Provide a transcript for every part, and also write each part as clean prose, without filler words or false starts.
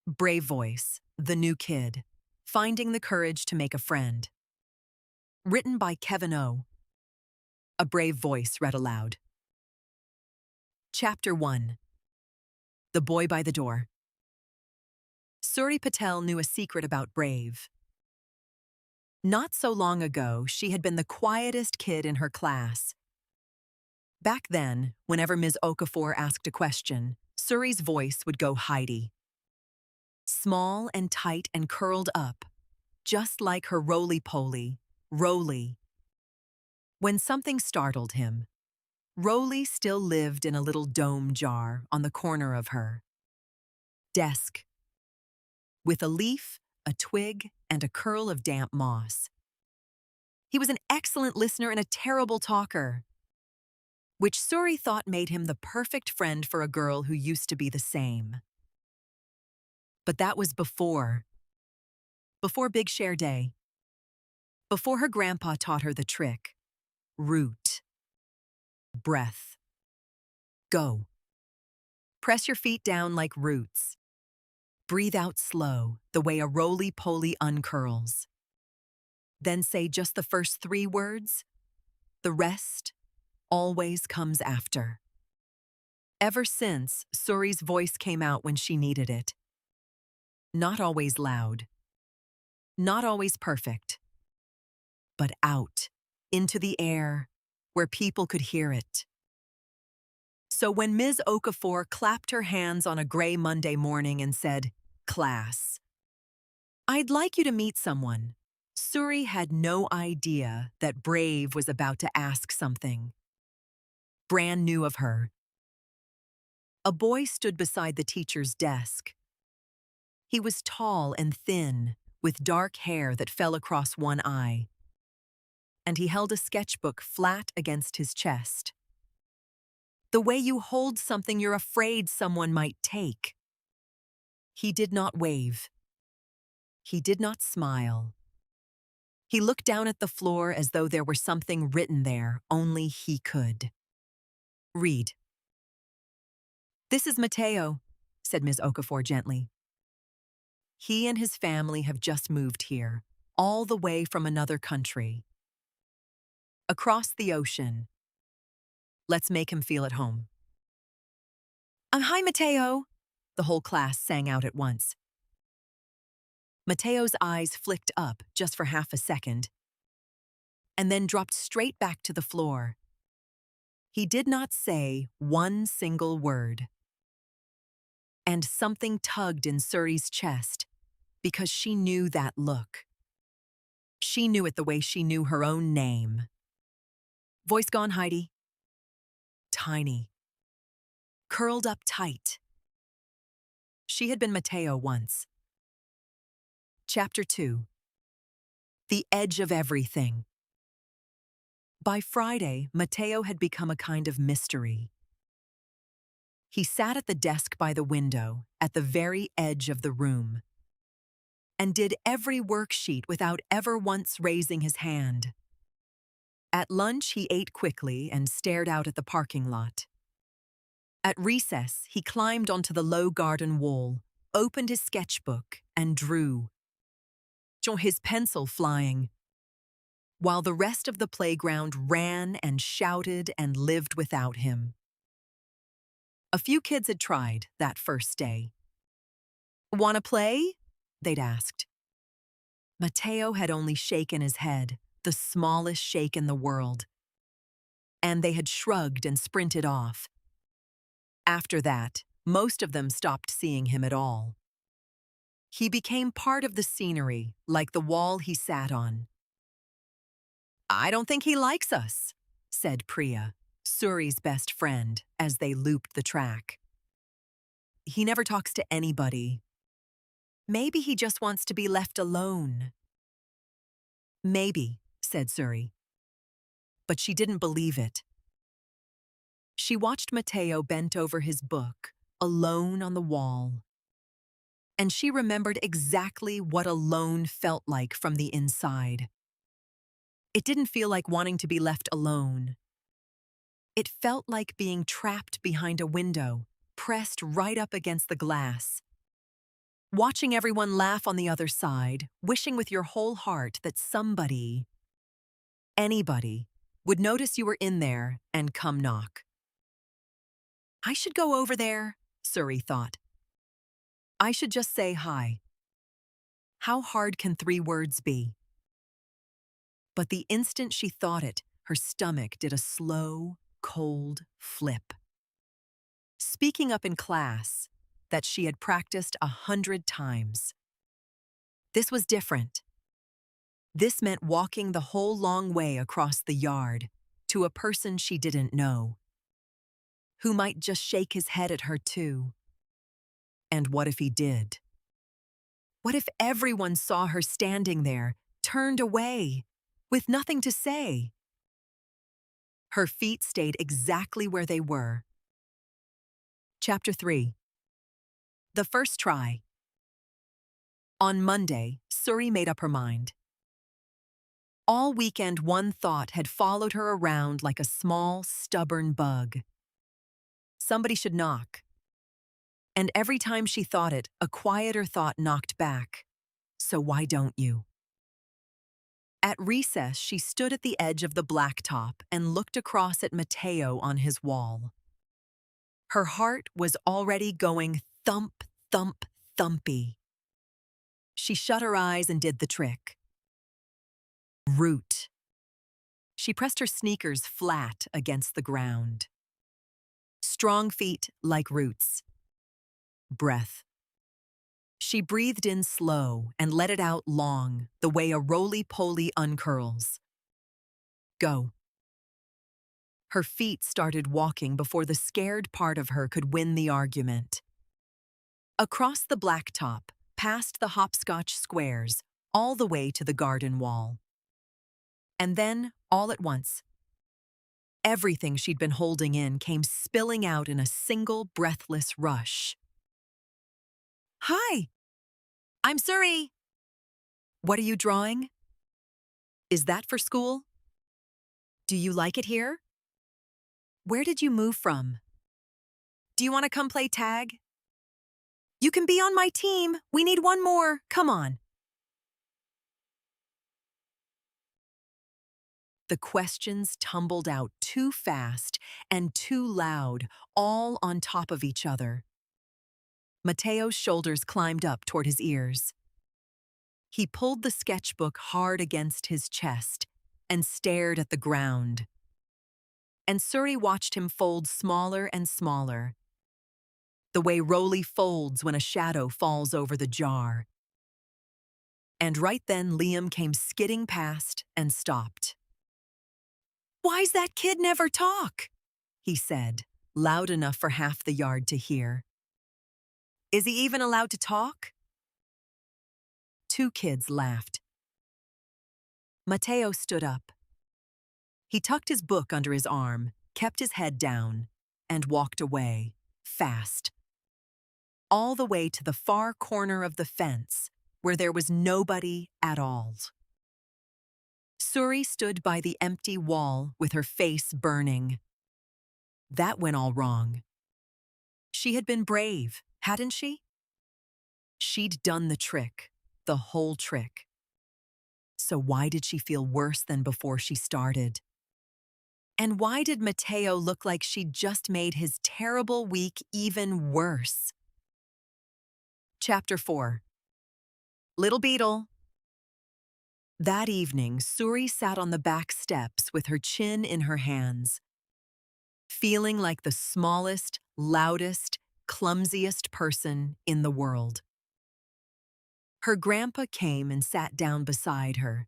Brave Voice, The New Kid, Finding the Courage to Make a Friend. Written by Kevin O. A Brave Voice read aloud. Chapter 1. The Boy by the Door. Suri Patel knew a secret about Brave. Not so long ago, she had been the quietest kid in her class. Back then, whenever Ms. Okafor asked a question, Suri's voice would go Heidi. Small and tight and curled up, just like her roly-poly, Roly. When something startled him, Roly still lived in a little dome jar on the corner of her desk, with a leaf, a twig, and a curl of damp moss. He was an excellent listener and a terrible talker, which Suri thought made him the perfect friend for a girl who used to be the same. But that was before Big Share Day. Before her grandpa taught her the trick. Root. Breath. Go. Press your feet down like roots. Breathe out slow, the way a roly-poly uncurls. Then say just the first 3 words. The rest always comes after. Ever since, Suri's voice came out when she needed it. Not always loud. Not always perfect. But out, into the air, where people could hear it. So when Ms. Okafor clapped her hands on a gray Monday morning and said, "Class, I'd like you to meet someone," Suri had no idea that Brave was about to ask something brand new of her. A boy stood beside the teacher's desk. He was tall and thin, with dark hair that fell across one eye, and he held a sketchbook flat against his chest. The way you hold something you're afraid someone might take. He did not wave. He did not smile. He looked down at the floor as though there were something written there only he could. Read. "This is Mateo," said Ms. Okafor gently. "He and his family have just moved here, all the way from another country. Across the ocean. Let's make him feel at home." Hi, Mateo," the whole class sang out at once. Mateo's eyes flicked up just for half a second, and then dropped straight back to the floor. He did not say one single word. And something tugged in Suri's chest, because she knew that look. She knew it the way she knew her own name. Voice gone, Heidi. Tiny. Curled up tight. She had been Mateo once. Chapter 2. The Edge of Everything. By Friday, Mateo had become a kind of mystery. He sat at the desk by the window, at the very edge of the room, and did every worksheet without ever once raising his hand. At lunch, he ate quickly and stared out at the parking lot. At recess, he climbed onto the low garden wall, opened his sketchbook, and drew, his pencil flying, while the rest of the playground ran and shouted and lived without him. A few kids had tried that first day. "Wanna play?" they'd asked. Mateo had only shaken his head, the smallest shake in the world, and they had shrugged and sprinted off. After that, most of them stopped seeing him at all. He became part of the scenery, like the wall he sat on. "I don't think he likes us," said Priya, Suri's best friend, as they looped the track. "He never talks to anybody. Maybe he just wants to be left alone." "Maybe," said Suri. But she didn't believe it. She watched Mateo bent over his book, alone on the wall. And she remembered exactly what alone felt like from the inside. It didn't feel like wanting to be left alone. It felt like being trapped behind a window, pressed right up against the glass. watching everyone laugh on the other side, wishing with your whole heart that somebody, anybody, would notice you were in there and come knock. I should go over there, Suri thought. I should just say hi. How hard can 3 words be? But the instant she thought it, her stomach did a slow, cold flip. Speaking up in class, that she had practiced 100 times. This was different. This meant walking the whole long way across the yard to a person she didn't know, who might just shake his head at her too. And what if he did? What if everyone saw her standing there, turned away, with nothing to say? Her feet stayed exactly where they were. Chapter 3. The first try. On Monday, Suri made up her mind. All weekend, one thought had followed her around like a small, stubborn bug. Somebody should knock. And every time she thought it, a quieter thought knocked back. So why don't you? At recess, she stood at the edge of the blacktop and looked across at Mateo on his wall. Her heart was already going thump, thump, thumpy. She shut her eyes and did the trick. Root. She pressed her sneakers flat against the ground. Strong feet like roots. Breath. She breathed in slow and let it out long, the way a roly-poly uncurls. Go. Her feet started walking before the scared part of her could win the argument. Across the blacktop, past the hopscotch squares, all the way to the garden wall. And then, all at once, everything she'd been holding in came spilling out in a single breathless rush. Hi! I'm Suri! What are you drawing? Is that for school? Do you like it here? Where did you move from? Do you want to come play tag? You can be on my team. We need one more. Come on. The questions tumbled out too fast and too loud, all on top of each other. Mateo's shoulders climbed up toward his ears. He pulled the sketchbook hard against his chest and stared at the ground. And Suri watched him fold smaller and smaller, the way Roly folds when a shadow falls over the jar. And right then Liam came skidding past and stopped. "Why's that kid never talk?" he said, loud enough for half the yard to hear. "Is he even allowed to talk?" 2 kids laughed. Mateo stood up. He tucked his book under his arm, kept his head down, and walked away, fast. All the way to the far corner of the fence, where there was nobody at all. Suri stood by the empty wall with her face burning. That went all wrong. She had been brave, hadn't she? She'd done the trick, the whole trick. So why did she feel worse than before she started? And why did Mateo look like she'd just made his terrible week even worse? Chapter 4. Little Beetle. That evening, Suri sat on the back steps with her chin in her hands, feeling like the smallest, loudest, clumsiest person in the world. Her grandpa came and sat down beside her,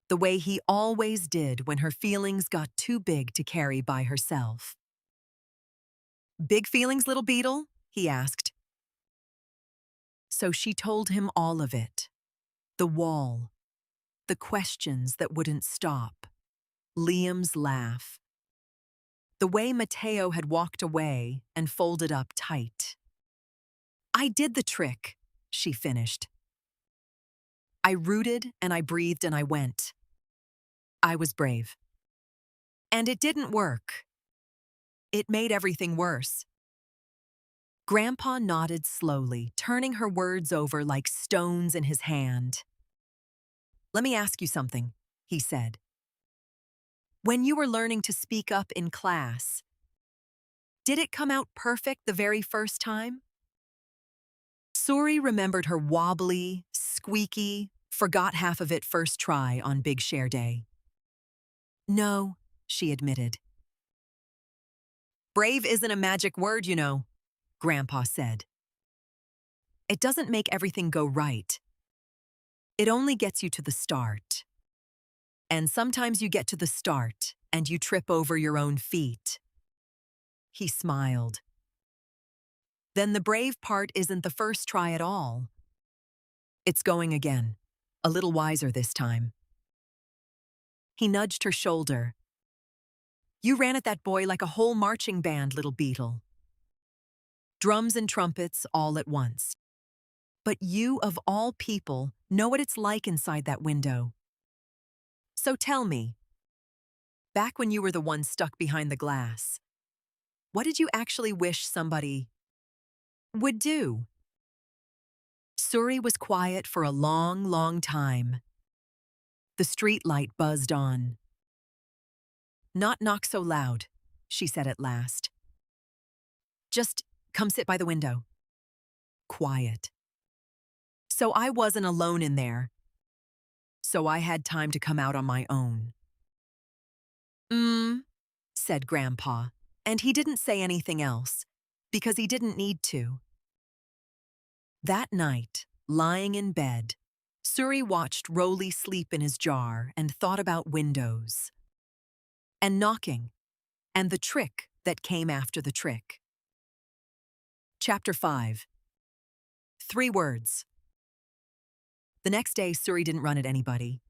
the way he always did when her feelings got too big to carry by herself. "Big feelings, little Beetle?" he asked. So she told him all of it. The wall, the questions that wouldn't stop, Liam's laugh, the way Mateo had walked away and folded up tight. "I did the trick," she finished. "I rooted and I breathed and I went. I was brave. And it didn't work. It made everything worse. Grandpa nodded slowly, turning her words over like stones in his hand. "Let me ask you something," he said. "When you were learning to speak up in class, did it come out perfect the very first time?" Suri remembered her wobbly, squeaky, forgot half of it first try on Big Share Day. "No," she admitted. "Brave isn't a magic word, you know," Grandpa said. "It doesn't make everything go right. It only gets you to the start. And sometimes you get to the start and you trip over your own feet." He smiled. "Then the brave part isn't the first try at all. It's going again, a little wiser this time." He nudged her shoulder. "You ran at that boy like a whole marching band, little beetle. Drums and trumpets all at once. But you, of all people, know what it's like inside that window. So tell me, back when you were the one stuck behind the glass, what did you actually wish somebody would do?" Suri was quiet for a long, long time. The street light buzzed on. "Not knock so loud," she said at last. "Just come sit by the window." Quiet. So I wasn't alone in there. So I had time to come out on my own. Said Grandpa, and he didn't say anything else, because he didn't need to. That night, lying in bed, Suri watched Roly sleep in his jar and thought about windows. And knocking, and the trick that came after the trick. Chapter 5. 3 words. The next day, Suri didn't run at anybody.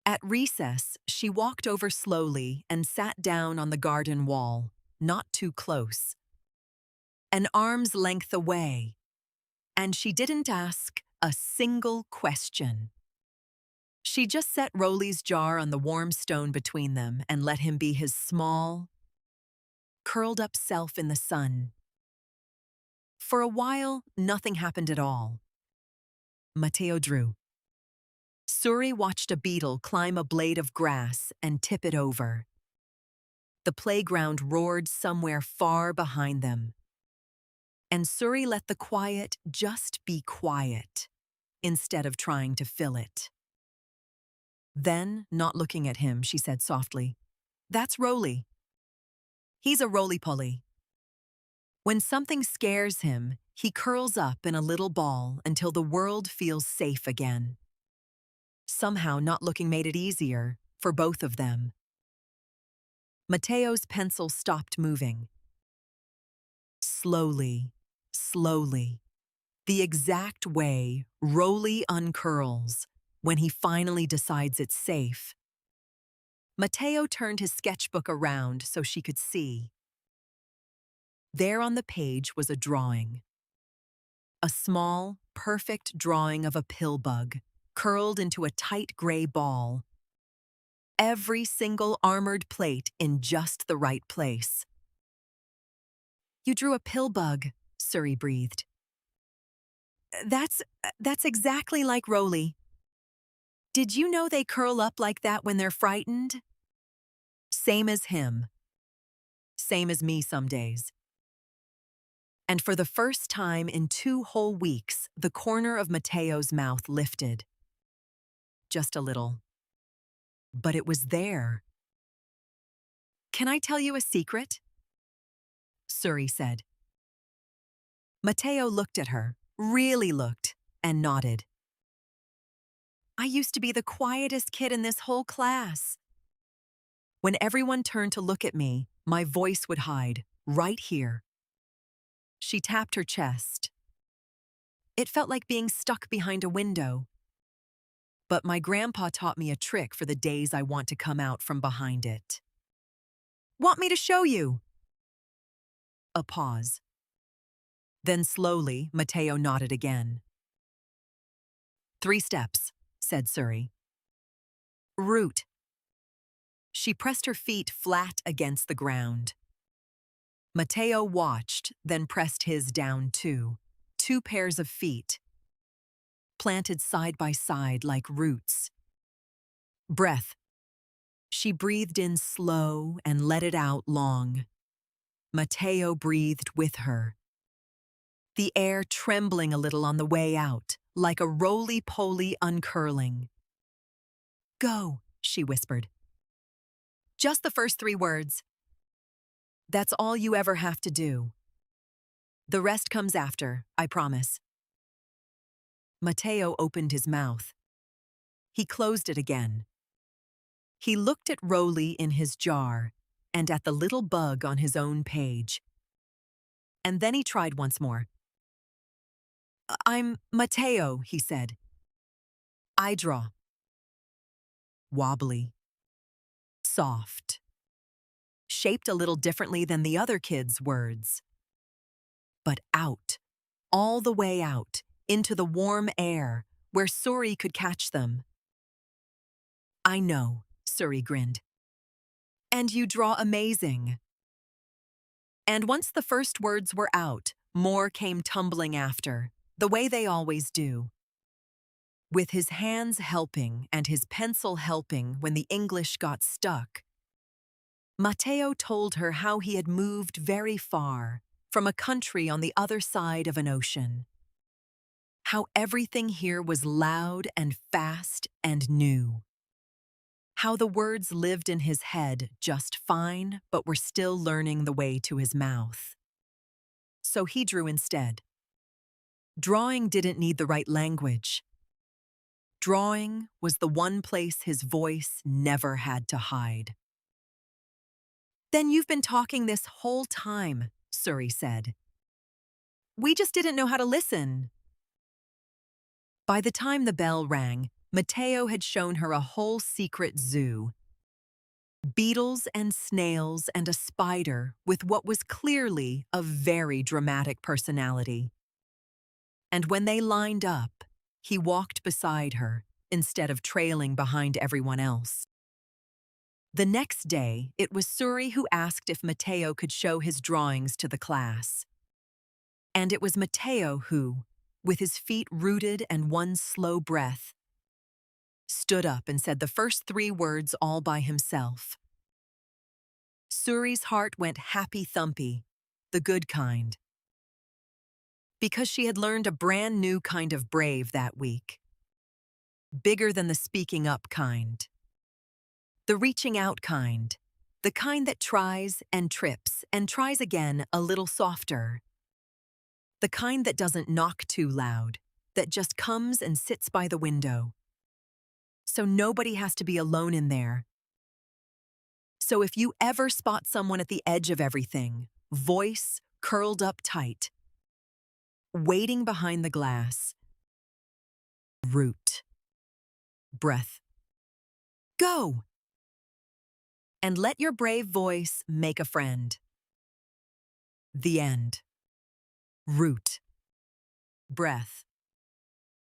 At recess, she walked over slowly and sat down on the garden wall, not too close. An arm's length away, and she didn't ask a single question. She just set Roly's jar on the warm stone between them and let him be his small, curled-up self in the sun. For a while, nothing happened at all. Matteo drew. Suri watched a beetle climb a blade of grass and tip it over. The playground roared somewhere far behind them. And Suri let the quiet just be quiet, instead of trying to fill it. Then, not looking at him, she said softly, "That's Roly. He's a roly-poly. When something scares him, he curls up in a little ball until the world feels safe again." Somehow, not looking made it easier for both of them. Matteo's pencil stopped moving. Slowly, slowly, the exact way Roly uncurls when he finally decides it's safe. Matteo turned his sketchbook around so she could see. There on the page was a drawing. A small, perfect drawing of a pill bug, curled into a tight gray ball. Every single armored plate in just the right place. "You drew a pill bug," Suri breathed. That's exactly like Roly. Did you know they curl up like that when they're frightened?" "Same as him. Same as me some days." And for the first time in 2 whole weeks, the corner of Matteo's mouth lifted. Just a little. But it was there. "Can I tell you a secret?" Suri said. Matteo looked at her, really looked, and nodded. "I used to be the quietest kid in this whole class. When everyone turned to look at me, my voice would hide, right here." She tapped her chest. "It felt like being stuck behind a window. But my grandpa taught me a trick for the days I want to come out from behind it." "Want me to show you?" A pause. Then slowly, Matteo nodded again. 3 steps, said Suri. Root. She pressed her feet flat against the ground. Mateo watched, then pressed his down too. 2 pairs of feet, planted side by side like roots. Breath. She breathed in slow and let it out long. Mateo breathed with her, the air trembling a little on the way out, like a roly-poly uncurling. "Go," she whispered. "Just the first 3 words. That's all you ever have to do. The rest comes after, I promise." Mateo opened his mouth. He closed it again. He looked at Roly in his jar and at the little bug on his own page. And then he tried once more. "I'm Mateo," he said. "I draw." Wobbly. Soft. Shaped a little differently than the other kids' words. But out, all the way out, into the warm air, where Suri could catch them. "I know," Suri grinned. "And you draw amazing." And once the first words were out, more came tumbling after, the way they always do. With his hands helping and his pencil helping when the English got stuck, Mateo told her how he had moved very far, from a country on the other side of an ocean. How everything here was loud and fast and new. How the words lived in his head just fine, but were still learning the way to his mouth. So he drew instead. Drawing didn't need the right language. Drawing was the one place his voice never had to hide. "Then you've been talking this whole time," Suri said. "We just didn't know how to listen." By the time the bell rang, Mateo had shown her a whole secret zoo. Beetles and snails and a spider with what was clearly a very dramatic personality. And when they lined up, he walked beside her instead of trailing behind everyone else. The next day, it was Suri who asked if Mateo could show his drawings to the class. And it was Mateo who, with his feet rooted and one slow breath, stood up and said the first 3 words all by himself. Suri's heart went happy-thumpy, the good kind. Because she had learned a brand new kind of brave that week. Bigger than the speaking up kind. The reaching out kind. The kind that tries and trips and tries again a little softer. The kind that doesn't knock too loud, that just comes and sits by the window. So nobody has to be alone in there. So if you ever spot someone at the edge of everything, voice curled up tight, waiting behind the glass, root, breath, go! And let your brave voice make a friend. The end. Root, breath,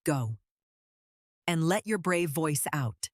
go. And let your brave voice out.